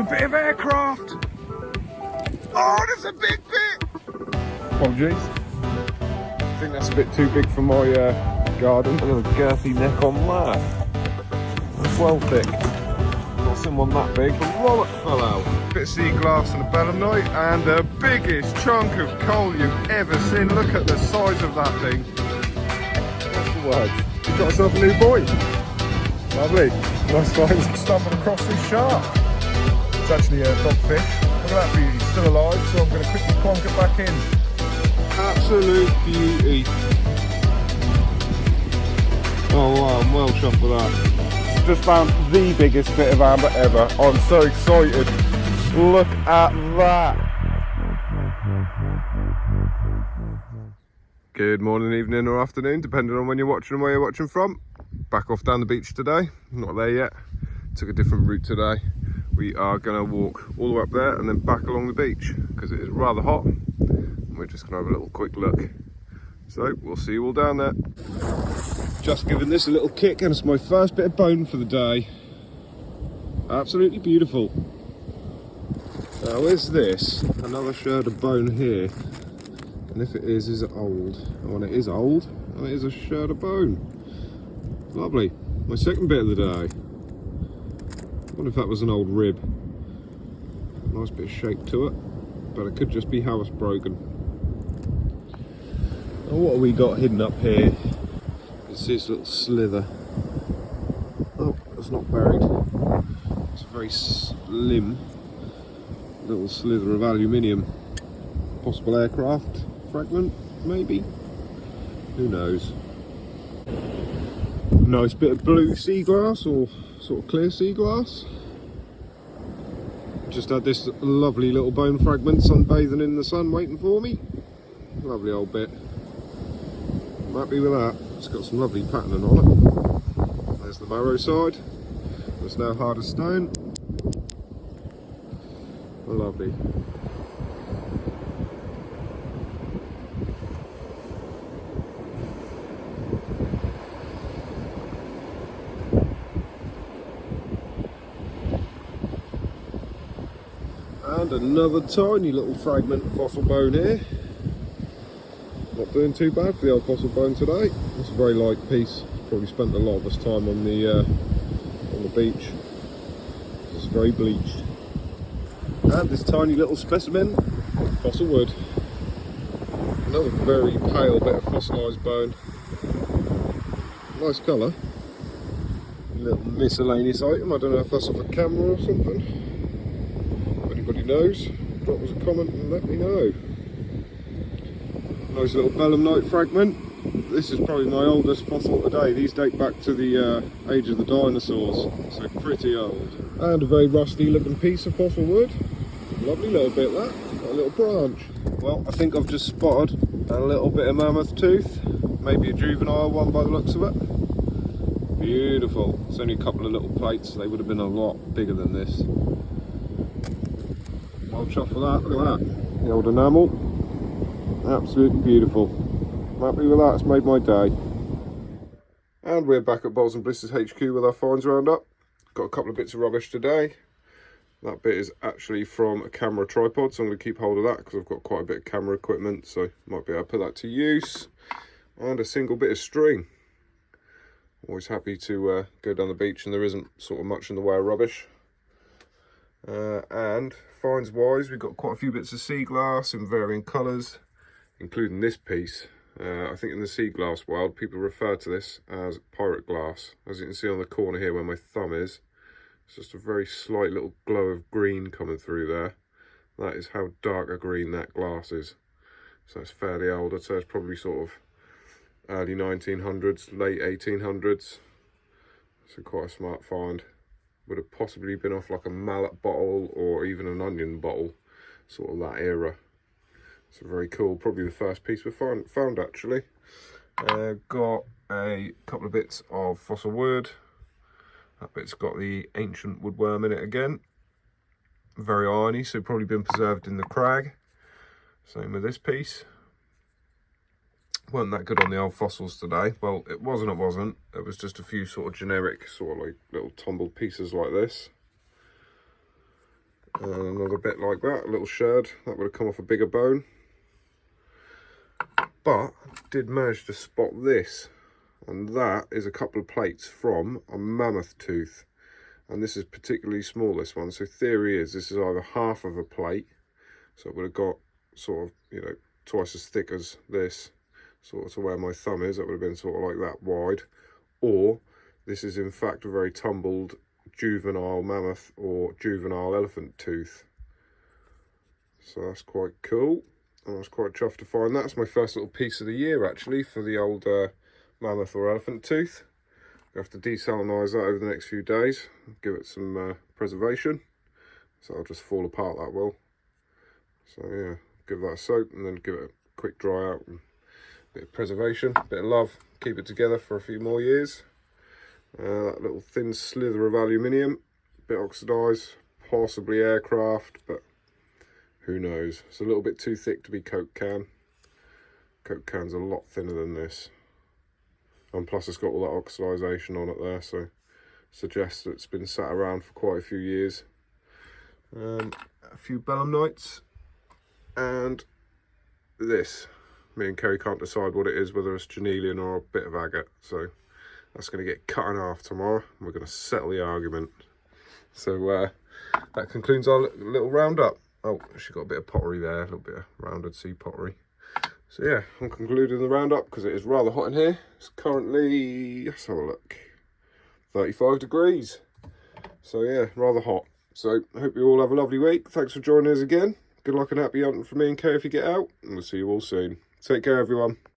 a bit of aircraft. Oh, there's a big bit. Apologies. I think that's a bit too big for my garden. Look at the girthy neck on that. That's well thick. Not someone that big. The wallet fell out. Bit of sea glass and a belemnite, and the biggest chunk of coal you've ever seen. Look at the size of that thing. What's the word? You've got yourself a new boy. Lovely. Nice find. Stumbled across this shark. It's actually a dogfish. Look at that beauty. It's still alive, so I'm going to quickly plonk it back in. Absolute beauty. Oh wow, I'm well chuffed with that. Just found the biggest bit of amber ever. I'm so excited. Look at that. Good morning, evening or afternoon, depending on when you're watching and where you're watching from. Back off down the beach today. Not there yet. Took a different route today. We are going to walk all the way up there and then back along the beach because it is rather hot. And we're just going to have a little quick look. So we'll see you all down there. Just giving this a little kick, and it's my first bit of bone for the day. Absolutely beautiful. Now is this another sherd of bone here? And if it is it old? Oh, and it is old, and it is a sherd of bone. Lovely. My second bit of the day. I wonder if that was an old rib. Nice bit of shape to it, but it could just be how it's broken. Now what have we got hidden up here? You can see this little slither. Oh, it's not buried. It's a very slim little slither of aluminium. Possible aircraft fragment, maybe? Who knows? Nice bit of blue sea glass, or sort of clear sea glass. Just had this lovely little bone fragment sunbathing in the sun waiting for me. Lovely old bit. I'm happy with that. It's got some lovely patterning on it. There's the marrow side. It's now hard as stone. Lovely. And another tiny little fragment of fossil bone here. Not doing too bad for the old fossil bone today. It's a very light piece. Probably spent a lot of this time on the beach. It's very bleached. And this tiny little specimen of fossil wood. Another very pale bit of fossilised bone. Nice colour. Little miscellaneous item. I don't know if that's off a camera or something. Anybody knows, drop us a comment and let me know. Nice little belemnite fragment. This is probably my oldest fossil today. These date back to the age of the dinosaurs, so pretty old. And a very rusty looking piece of fossil wood. Lovely little bit that, a little branch. Well, I think I've just spotted a little bit of mammoth tooth, maybe a juvenile one by the looks of it. Beautiful. It's only a couple of little plates, they would have been a lot bigger than this. Well chuffed for that, look at that. The old enamel. Absolutely beautiful. I'm happy with that, it's made my day. And we're back at Bowls and Blisters HQ with our finds roundup. Got a couple of bits of rubbish today. That bit is actually from a camera tripod, so I'm going to keep hold of that because I've got quite a bit of camera equipment, so might be able to put that to use. And a single bit of string. Always happy to go down the beach and there isn't sort of much in the way of rubbish. And finds wise, we've got quite a few bits of sea glass in varying colours, including this piece. I think in the sea glass world, people refer to this as pirate glass. As you can see on the corner here where my thumb is, it's just a very slight little glow of green coming through there. That is how dark a green that glass is. So it's fairly old. I'd say it's probably sort of early 1900s, late 1800s. So quite a smart find. Would have possibly been off like a mallet bottle or even an onion bottle, sort of that era. So very cool, probably the first piece we found actually. Got a couple of bits of fossil wood. That bit's got the ancient woodworm in it again. Very irony, so probably been preserved in the crag. Same with this piece. Weren't that good on the old fossils today. Well, it wasn't. It was just a few sort of generic, sort of like little tumbled pieces like this. And another bit like that, a little sherd. That would have come off a bigger bone. But did manage to spot this. And that is a couple of plates from a mammoth tooth. And this is particularly small, this one. So theory is this is either half of a plate. So it would have got sort of, you know, twice as thick as this. Sort of to where my thumb is. That would have been sort of like that wide. Or this is in fact a very tumbled juvenile mammoth or juvenile elephant tooth. So that's quite cool. I was quite chuffed to find that. It's my first little piece of the year actually for the old mammoth or elephant tooth. I have to desalinise that over the next few days, give it some preservation, so it'll just fall apart, that will. So yeah, give that a soak and then give it a quick dry out and a bit of preservation, a bit of love, keep it together for a few more years. That little thin slither of aluminium, a bit oxidised, possibly aircraft, but who knows. It's a little bit too thick to be Coke can. Coke can's a lot thinner than this. And plus it's got all that oxidisation on it there, so suggests that it's been sat around for quite a few years. A few belemnites. And this. Me and Kerry can't decide what it is, whether it's Janelian or a bit of agate. So that's going to get cut in half tomorrow. We're going to settle the argument. So that concludes our little roundup. Oh, she got a bit of pottery there, a little bit of rounded sea pottery. So yeah, I'm concluding the roundup because it is rather hot in here. It's currently, let's have a look, 35 degrees. So yeah, rather hot. So I hope you all have a lovely week. Thanks for joining us again. Good luck and happy hunting from me and Kay if you get out. And we'll see you all soon. Take care, everyone.